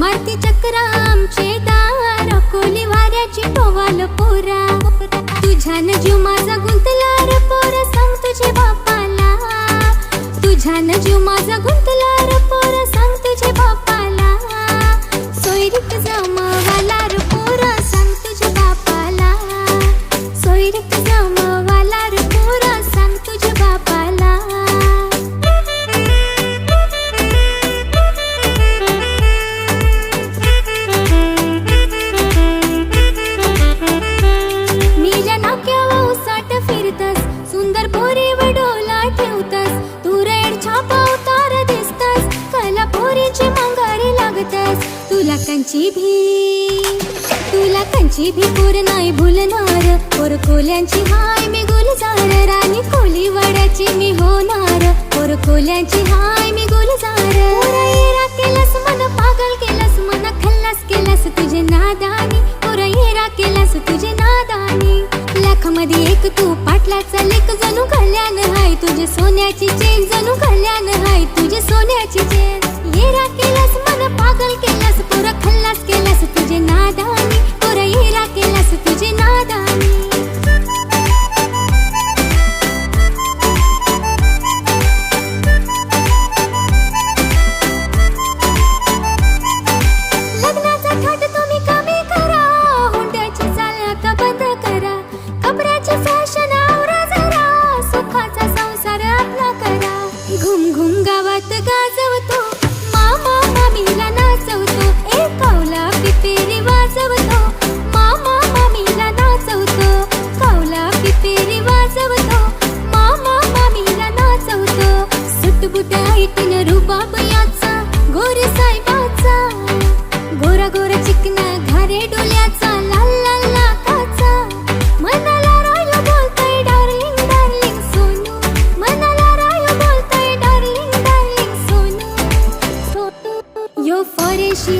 मारती चक्रा आमचे दार, कोली वाऱ्याची टोवाल पोरा. तुझ्यान जीव माझा गुंतला रे पोर, सांग तुझे बापाला. तुझ्यान जीव माझा गुंतला रे पोर, सांग तुझे बापाला. सोयरीक जमवाला रे पोर, सांग तुझे बापाला. सोयरीक जमवाला रे पोर, सांग तुझे बापाला. नील्या नाक्यावर उसाट फिरतस, सुंदर पोरी वडोला ठेवतस. तू रेड छापा उतार दिसतस, कला पोरीची मांगारी लागतस. तुला कंची भी पोर नाही भुलणार. पोर कोल्यांची हाय मी गुलजार, राणी कोली वाड्याची मी होणार. पोर कोल्यांची हाय मी गुलजार. पोरा येरा केलास मन पागल केलास, मन खल्लास केलास तुझे नादानी. पोरा येरा केलास तुझे नादानी. लाखामध्ये एक तू पाटलाचा लेक, जणू कल्याण हाय तुझे सोन्याची चेन. जणू कल्याण हाय तुझे सोन्याची चेन. येरा केलास मन पागल केलास, पोरा खल्लास केलास तुझे नादानी. पोरा येरा केलास तुझे नादानी. लग्नाचा थाट तुम्ही कमी करा, हुंड्याची चाल आता बंद करा. कपड्याची फॅशन आवरा जरा, सुखाचा संसार आपला करा. घुम घुम गावात गाजवतो, मामा मामीला नाचवतो. कावला पिपेरी वाजवतो, मामा मामीला नाचवतो. कावला पिपेरी वाजवतो, मामा मामीला नाचवतो. सुटबुट ऐकून रुबाब याचा, गोरे साहेबाचा. गोरा गोरा चिकना घारे डोल्याचा, लाल लाल नाकाचा. मनाला रायो बोलतय डार्लिंग डार्लिंग सोनू. मनाला रायो बोलतय डार्लिंग डार्लिंग सोनू. यो फॉरेशी